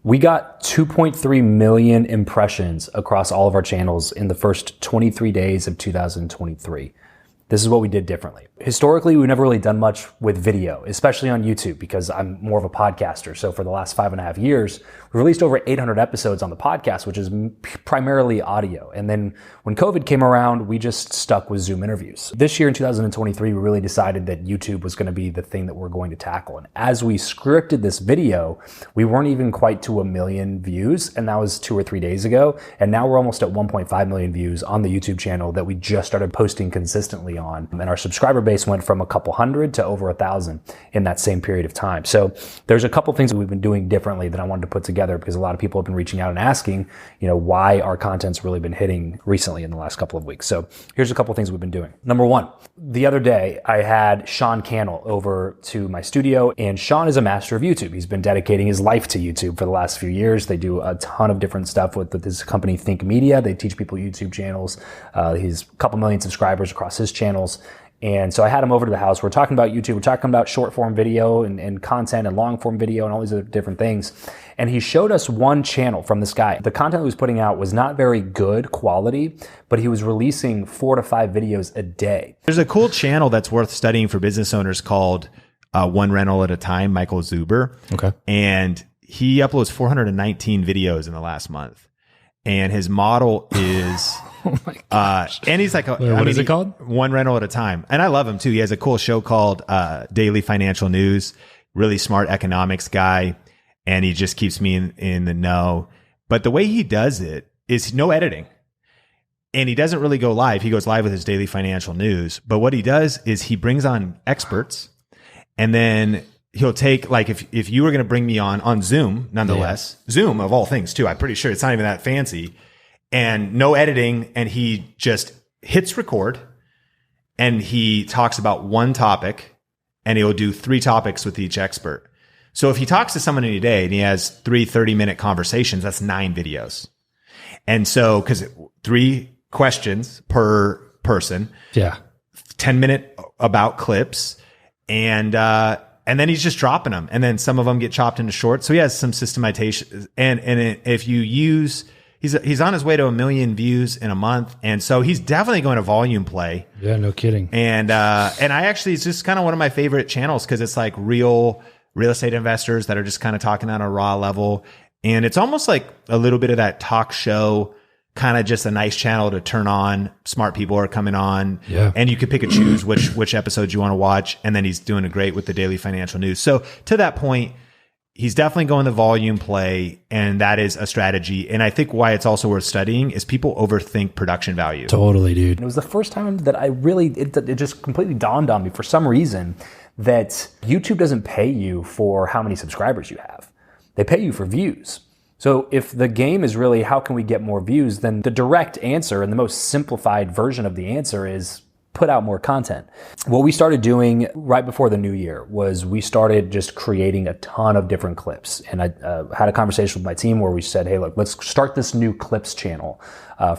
We got 2.3 million impressions across all of our channels in the first 23 days of 2023. This is what we did differently. Historically, we've never really done much with video, especially on YouTube, because I'm more of a podcaster. So for the last 5.5 years, we released over 800 episodes on the podcast, which is primarily audio. And then when COVID came around, we just stuck with Zoom interviews. This year in 2023, we really decided that YouTube was going to be the thing that we're going to tackle. And as we scripted this video, we weren't even quite to 1 million views. And that was 2 or 3 days ago. And now we're almost at 1.5 million views on the YouTube channel that we just started posting consistently on. And our subscriber base went from a couple hundred to over 1,000 in that same period of time. So there's a couple things that we've been doing differently that I wanted to put together, because a lot of people have been reaching out and asking, why our content's really been hitting recently in the last couple of weeks. So here's a couple of things we've been doing. Number one, the other day I had Cannell over to my studio, and Sean is a master of YouTube. He's been dedicating his life to YouTube for the last few years. They do a ton of different stuff with his company Think Media. They teach people YouTube channels. He's a couple million subscribers across his channels. And so I had him over to the house. We're talking about YouTube. We're talking about short form video and content and long form video and all these other different things. And he showed us one channel from this guy. The content he was putting out was not very good quality, but he was releasing 4 to 5 videos a day. There's a cool channel that's worth studying for business owners called One Rental at a Time, Michael Zuber. Okay. And he uploads 419 videos in the last month. And his model is... Oh my gosh. And he's like, what is it called? One Rental at a Time. And I love him too. He has a cool show called Daily Financial News, really smart economics guy. And he just keeps me in the know. But the way he does it is no editing. And he doesn't really go live. He goes live with his Daily Financial News. But what he does is he brings on experts, and then he'll take, like, if you were going to bring me on Zoom, nonetheless, Zoom of all things too, I'm pretty sure it's not even that fancy, and no editing. And he just hits record and he talks about one topic, and he'll do 3 topics with each expert. So if he talks to someone in a day and he has 3 30-minute conversations, that's 9 videos. And so, cause 3 questions per person, 10-minute about clips, and then he's just dropping them. And then some of them get chopped into shorts. So he has some systematization. And if you use, he's on his way to 1 million views in a month. And so he's definitely going to volume play. Yeah, no kidding. And I actually, it's just kind of one of my favorite channels, because it's like real estate investors that are just kind of talking on a raw level. And it's almost like a little bit of that talk show, kind of just a nice channel to turn on. Smart people are coming on, and you could pick and choose which episodes you want to watch. And then he's doing a great with the Daily Financial News. So to that point, he's definitely going the volume play, and that is a strategy. And I think why it's also worth studying is people overthink production value. Totally, dude. And it was the first time that it just completely dawned on me for some reason that YouTube doesn't pay you for how many subscribers you have. They pay you for views. So if the game is really how can we get more views, then the direct answer and the most simplified version of the answer is put out more content. What we started doing right before the new year was we started just creating a ton of different clips. And I had a conversation with my team where we said, hey, look, let's start this new clips channel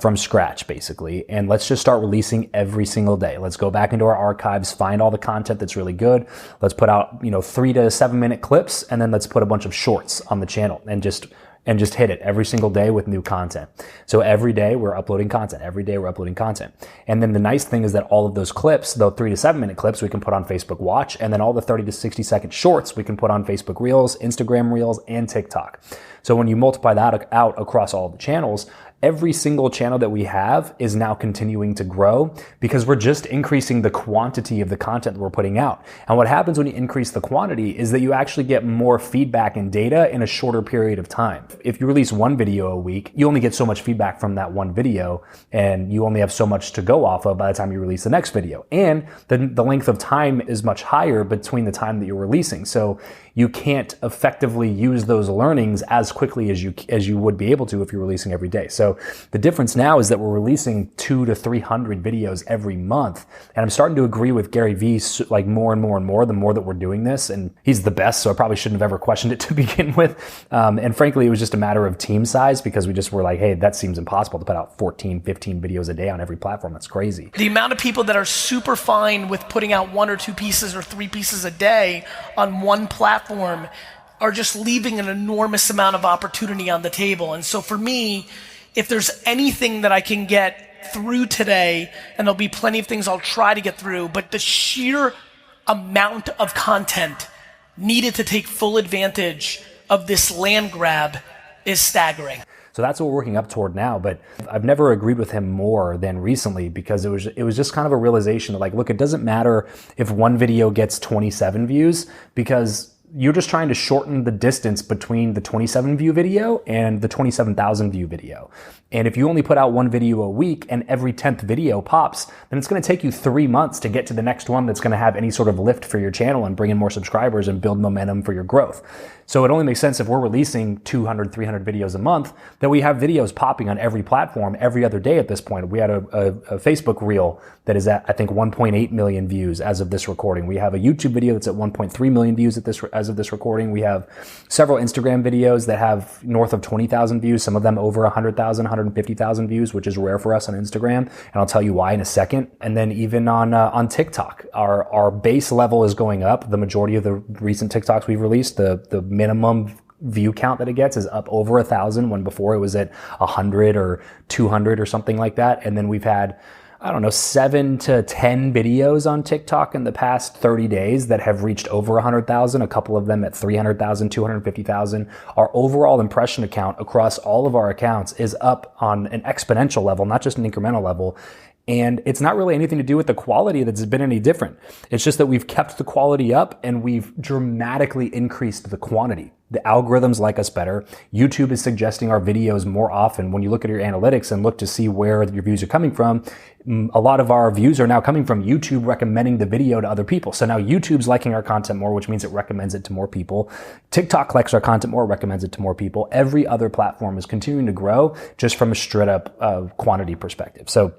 from scratch, basically. And let's just start releasing every single day. Let's go back into our archives, find all the content that's really good. Let's put out, 3 to 7 minute clips, and then let's put a bunch of shorts on the channel and just hit it every single day with new content. So every day we're uploading content. Every day we're uploading content. And then the nice thing is that all of those clips, the 3 to 7 minute clips, we can put on Facebook Watch. And then all the 30 to 60 second shorts, we can put on Facebook Reels, Instagram Reels, and TikTok. So when you multiply that out across all the channels, every single channel that we have is now continuing to grow because we're just increasing the quantity of the content that we're putting out. And what happens when you increase the quantity is that you actually get more feedback and data in a shorter period of time. If you release one video a week, you only get so much feedback from that one video, and you only have so much to go off of by the time you release the next video. And the length of time is much higher between the time that you're releasing. So you can't effectively use those learnings as quickly as you would be able to if you're releasing every day. So the difference now is that we're releasing 200 to 300 videos every month. And I'm starting to agree with Gary Vee, like more and more and more, the more that we're doing this. And he's the best, so I probably shouldn't have ever questioned it to begin with. And frankly, it was just a matter of team size because we just were like, hey, that seems impossible to put out 14, 15 videos a day on every platform. That's crazy. The amount of people that are super fine with putting out 1 or 2 pieces or 3 pieces a day on one platform are just leaving an enormous amount of opportunity on the table. And so for me, if there's anything that I can get through today, and there'll be plenty of things I'll try to get through, but the sheer amount of content needed to take full advantage of this land grab is staggering. So that's what we're working up toward now. But I've never agreed with him more than recently, because it was just kind of a realization that, like, look, it doesn't matter if one video gets 27 views, because you're just trying to shorten the distance between the 27 view video and the 27,000 view video. And if you only put out one video a week and every 10th video pops, then it's going to take you 3 months to get to the next one that's going to have any sort of lift for your channel and bring in more subscribers and build momentum for your growth. So it only makes sense if we're releasing 200, 300 videos a month that we have videos popping on every platform every other day at this point. We had a Facebook reel that is at, I think, 1.8 million views as of this recording. We have a YouTube video that's at 1.3 million views as of this recording. We have several Instagram videos that have north of 20,000 views, some of them over 100,000, 150,000 views, which is rare for us on Instagram. And I'll tell you why in a second. And then even on TikTok, our base level is going up. The majority of the recent TikToks we've released, the minimum view count that it gets is up over 1,000, when before it was at 100 or 200 or something like that. And then we've had, I don't know, 7 to 10 videos on TikTok in the past 30 days that have reached over 100,000, a couple of them at 300,000, 250,000. Our overall impression account across all of our accounts is up on an exponential level, not just an incremental level. And it's not really anything to do with the quality that's been any different. It's just that we've kept the quality up and we've dramatically increased the quantity. The algorithms like us better. YouTube is suggesting our videos more often. When you look at your analytics and look to see where your views are coming from, a lot of our views are now coming from YouTube recommending the video to other people. So now YouTube's liking our content more, which means it recommends it to more people. TikTok likes our content more, recommends it to more people. Every other platform is continuing to grow just from a straight up quantity perspective. So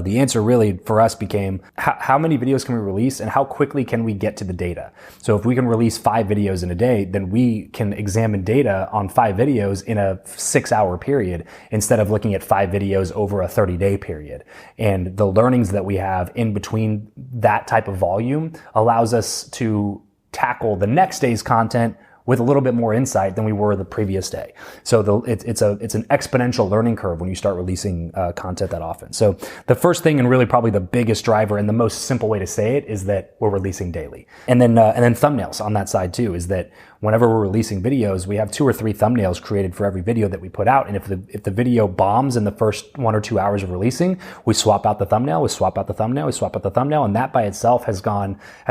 the answer really for us became how many videos can we release and how quickly can we get to the data? So if we can release 5 videos in a day, then we can examine data on 5 videos in a 6-hour period instead of looking at 5 videos over a 30-day period. And the learnings that we have in between that type of volume allows us to tackle the next day's content with a little bit more insight than we were the previous day. So it's an exponential learning curve when you start releasing content that often. So the first thing, and really probably the biggest driver and the most simple way to say it, is that we're releasing daily. And then thumbnails on that side too, is that whenever we're releasing videos, we have 2 or 3 thumbnails created for every video that we put out. And if the video bombs in the first 1 or 2 hours of releasing, we swap out the thumbnail, we swap out the thumbnail, we swap out the thumbnail. And that by itself has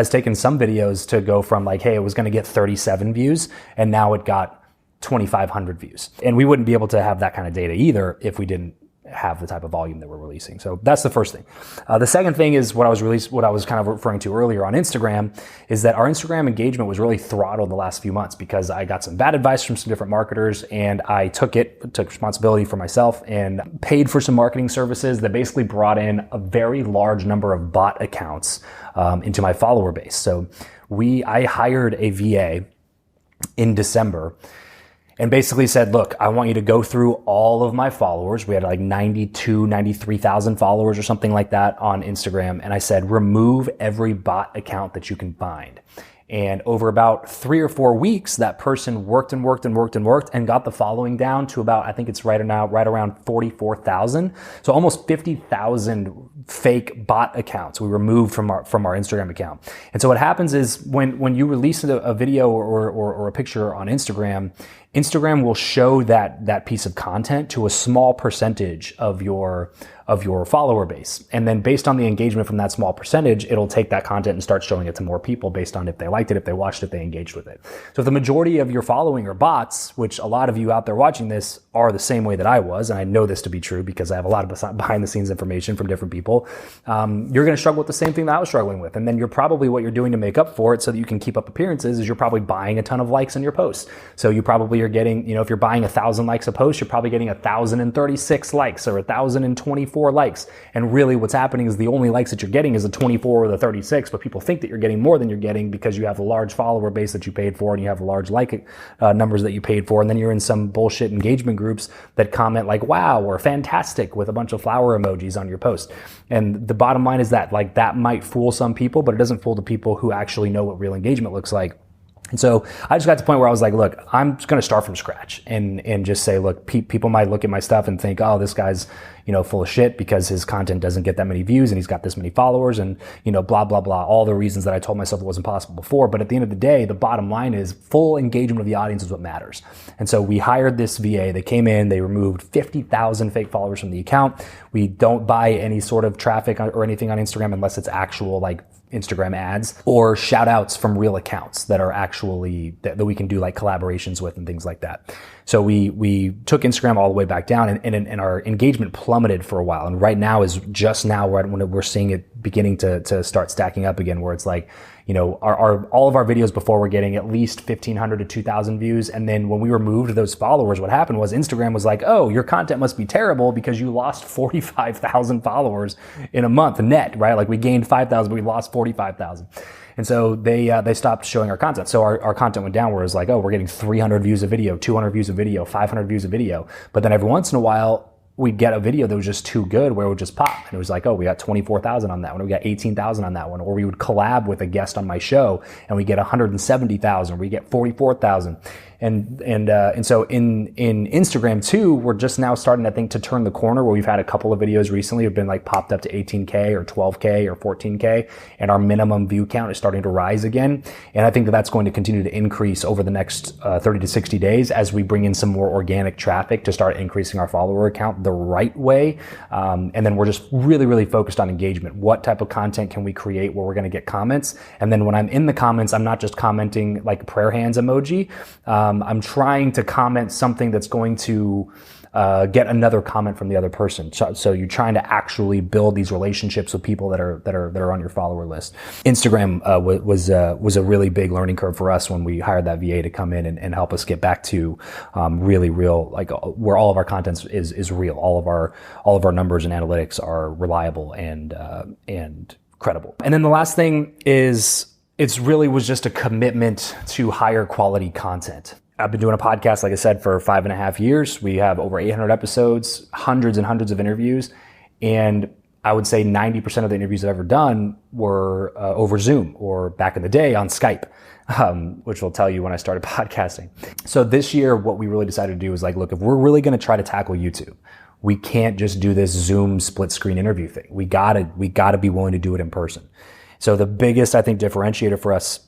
taken some videos to go from like, hey, it was going to get 37 views, and now it got 2,500 views. And we wouldn't be able to have that kind of data either if we didn't have the type of volume that we're releasing. So that's the first thing. The second thing is what I was kind of referring to earlier on Instagram, is that our Instagram engagement was really throttled the last few months because I got some bad advice from some different marketers, and I took responsibility for myself and paid for some marketing services that basically brought in a very large number of bot accounts into my follower base. So I hired a VA in December and basically said, look, I want you to go through all of my followers. We had like 93,000 followers or something like that on Instagram. And I said, remove every bot account that you can find. And over about 3 or 4 weeks, that person worked and got the following down to about, I think it's right around 44,000. So almost 50,000 fake bot accounts we removed from our Instagram account. And so what happens is when you release a video or a picture on Instagram will show that piece of content to a small percentage of your follower base. And then based on the engagement from that small percentage, it'll take that content and start showing it to more people based on if they liked it, if they watched it, they engaged with it. So if the majority of your following are bots, which a lot of you out there watching this are the same way that I was, and I know this to be true because I have a lot of behind the scenes information from different people, you're going to struggle with the same thing that I was struggling with. And then what you're doing to make up for it so that you can keep up appearances is you're probably buying a ton of likes on your posts. So you probably are getting, if you're buying 1,000 likes a post, you're probably getting 1,036 likes or 1,024 likes. And really what's happening is the only likes that you're getting is the 24 or the 36, but people think that you're getting more than you're getting because you have a large follower base that you paid for and you have large like numbers that you paid for. And then you're in some bullshit engagement groups that comment like, wow, or fantastic with a bunch of flower emojis on your post. And the bottom line is that that might fool some people, but it doesn't fool the people who actually know what real engagement looks like. And so I just got to the point where I was like, look, I'm just going to start from scratch and just say, look, people might look at my stuff and think, oh, this guy's, full of shit because his content doesn't get that many views and he's got this many followers and, blah, blah, blah, all the reasons that I told myself it wasn't possible before. But at the end of the day, the bottom line is full engagement of the audience is what matters. And so we hired this VA. They came in, they removed 50,000 fake followers from the account. We don't buy any sort of traffic or anything on Instagram unless it's actual Instagram ads or shout outs from real accounts that are actually that we can do collaborations with and things like that. So we took Instagram all the way back down and our engagement plummeted for a while. And right now is just now when we're seeing it beginning to start stacking up again, where it's all of our videos before were getting at least 1,500 to 2,000 views. And then when we removed those followers, what happened was Instagram was like, oh, your content must be terrible because you lost 45,000 followers in a month net, right? We gained 5,000, but we lost 45,000. And so they stopped showing our content. So our content went down where it was oh, we're getting 300 views a video, 200 views a video, 500 views a video. But then every once in a while, we'd get a video that was just too good where it would just pop. And it was oh, we got 24,000 on that one. We got 18,000 on that one. Or we would collab with a guest on my show and we get 170,000. We get 44,000. And so in Instagram too, we're just now starting, I think, to turn the corner where we've had a couple of videos recently have been popped up to 18K or 12K or 14K. And our minimum view count is starting to rise again. And I think that that's going to continue to increase over the next 30 to 60 days as we bring in some more organic traffic to start increasing our follower count the right way. And then we're just really, really focused on engagement. What type of content can we create where we're going to get comments? And then when I'm in the comments, I'm not just commenting prayer hands emoji. I'm trying to comment something that's going to get another comment from the other person. So you're trying to actually build these relationships with people that are on your follower list. Instagram was a really big learning curve for us when we hired that VA to come in and help us get back to really real, where all of our content is real. All of our numbers and analytics are reliable and credible. And then the last thing is it's really was just a commitment to higher quality content. I've been doing a podcast, like I said, for 5.5 years. We have over 800 episodes, hundreds and hundreds of interviews. And I would say 90% of the interviews I've ever done were over Zoom or back in the day on Skype, which will tell you when I started podcasting. So this year, what we really decided to do was look, if we're really going to try to tackle YouTube, we can't just do this Zoom split screen interview thing. We gotta be willing to do it in person. So the biggest, I think, differentiator for us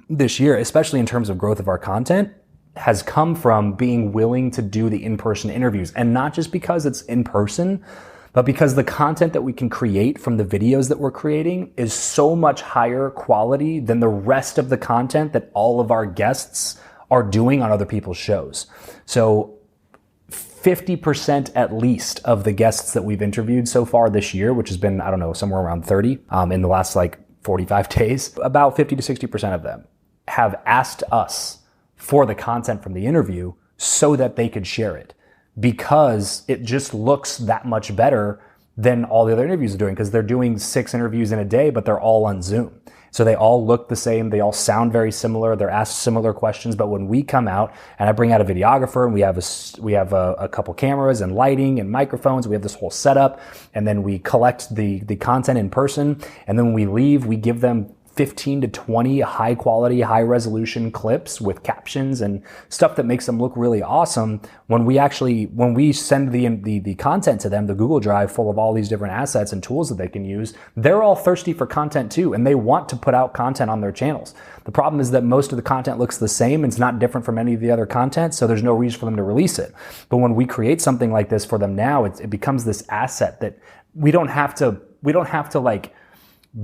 this year, especially in terms of growth of our content, has come from being willing to do the in-person interviews. And not just because it's in person, but because the content that we can create from the videos that we're creating is so much higher quality than the rest of the content that all of our guests are doing on other people's shows. So 50% at least of the guests that we've interviewed so far this year, which has been, somewhere around 30 in the last 45 days, about 50 to 60% of them have asked us for the content from the interview so that they could share it, because it just looks that much better than all the other interviews are doing, because they're doing 6 interviews in a day, but they're all on Zoom. So they all look the same. They all sound very similar. They're asked similar questions. But when we come out and I bring out a videographer and we have a couple cameras and lighting and microphones, we have this whole setup, and then we collect the content in person. And then when we leave, we give them 15 to 20 high quality, high resolution clips with captions and stuff that makes them look really awesome. When we send the content to them, the Google Drive full of all these different assets and tools that they can use, they're all thirsty for content too, and they want to put out content on their channels. The problem is that most of the content looks the same. It's not different from any of the other content, so there's no reason for them to release it. But when we create something like this for them now, it becomes this asset that we don't have to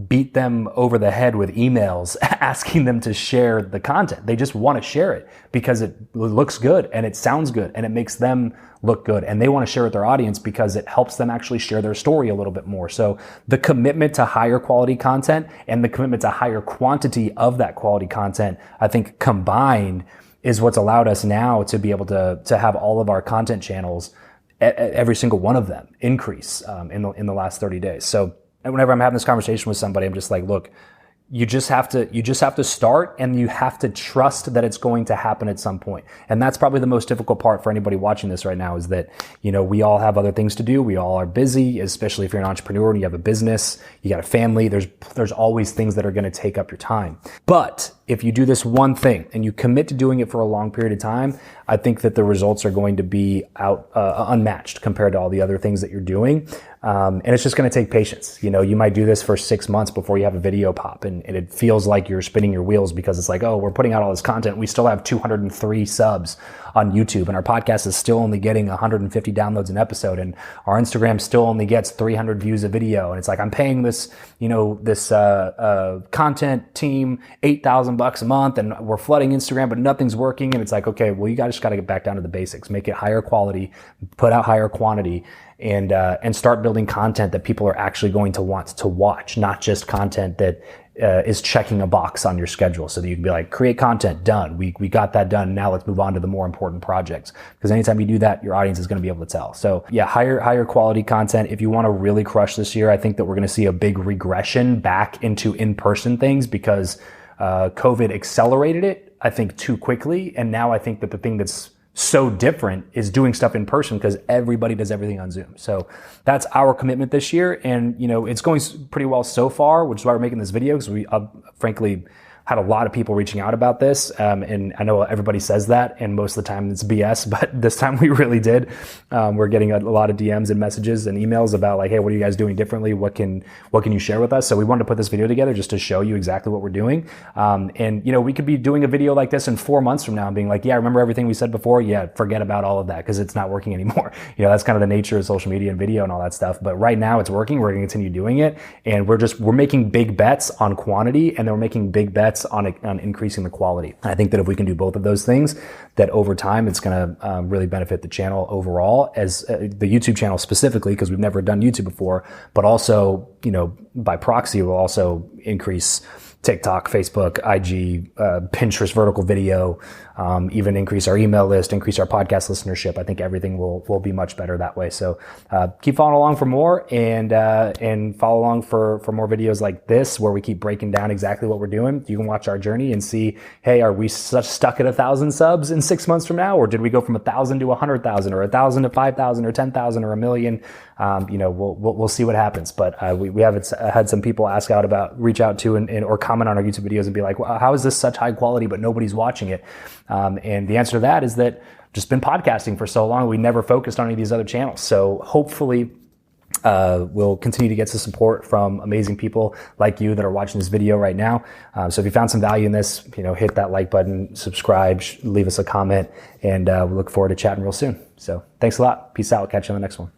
beat them over the head with emails asking them to share the content. They just want to share it because it looks good and it sounds good and it makes them look good. And they want to share with their audience because it helps them actually share their story a little bit more. So the commitment to higher quality content and the commitment to higher quantity of that quality content, I think combined is what's allowed us now to be able to have all of our content channels, every single one of them, increase in the last 30 days. So whenever I'm having this conversation with somebody, I'm just like, look, you just have to start, and you have to trust that it's going to happen at some point. And that's probably the most difficult part for anybody watching this right now, is that, we all have other things to do. We all are busy, especially if you're an entrepreneur and you have a business, you got a family. There's always things that are going to take up your time. But if you do this one thing and you commit to doing it for a long period of time, I think that the results are going to be unmatched compared to all the other things that you're doing. And it's just going to take patience. You might do this for 6 months before you have a video pop, and it feels like you're spinning your wheels, because it's like, oh, we're putting out all this content. We still have 203 subs on YouTube, and our podcast is still only getting 150 downloads an episode, and our Instagram still only gets 300 views a video. And it's like, I'm paying this content team $8,000 a month, and we're flooding Instagram, but nothing's working. And it's like, okay, well, you just got to get back down to the basics, make it higher quality, put out higher quantity, and start building content that people are actually going to want to watch, not just content that is checking a box on your schedule, so that you can be like, create content, done. We got that done. Now let's move on to the more important projects. Because anytime you do that, your audience is going to be able to tell. So yeah, higher quality content. If you want to really crush this year, I think that we're going to see a big regression back into in-person things, because COVID accelerated it, I think, too quickly. And now I think that the thing that's so different is doing stuff in person, because everybody does everything on Zoom. So that's our commitment this year. And, it's going pretty well so far, which is why we're making this video, because we frankly had a lot of people reaching out about this. And I know everybody says that, and most of the time it's BS, but this time we really did. We're getting a lot of DMs and messages and emails about like, hey, what are you guys doing differently? What can you share with us? So we wanted to put this video together just to show you exactly what we're doing. And we could be doing a video like this in 4 months from now and being like, yeah, remember everything we said before? Yeah, forget about all of that, because it's not working anymore. That's kind of the nature of social media and video and all that stuff. But right now it's working. We're going to continue doing it. And we're making big bets on quantity, and then we're making big bets on increasing the quality. And I think that if we can do both of those things, that over time it's going to really benefit the channel overall, as the YouTube channel specifically, because we've never done YouTube before, but also, by proxy, will also increase TikTok, Facebook, IG, Pinterest, vertical video, even increase our email list, increase our podcast listenership. I think everything will be much better that way. So keep following along for more, and follow along for more videos like this, where we keep breaking down exactly what we're doing. You can watch our journey and see, hey, are we stuck at 1,000 subs in 6 months from now, or did we go from 1,000 to 100,000, or 1,000 to 5,000, or 10,000, or 1,000,000? We'll see what happens. But we have had some people reach out to or comment on our YouTube videos and be like, well, how is this such high quality but nobody's watching it? And the answer to that is that just been podcasting for so long, we never focused on any of these other channels. So hopefully we'll continue to get some support from amazing people like you that are watching this video right now. So if you found some value in this, hit that like button, subscribe, leave us a comment, and we look forward to chatting real soon. So thanks a lot. Peace out. Catch you on the next one.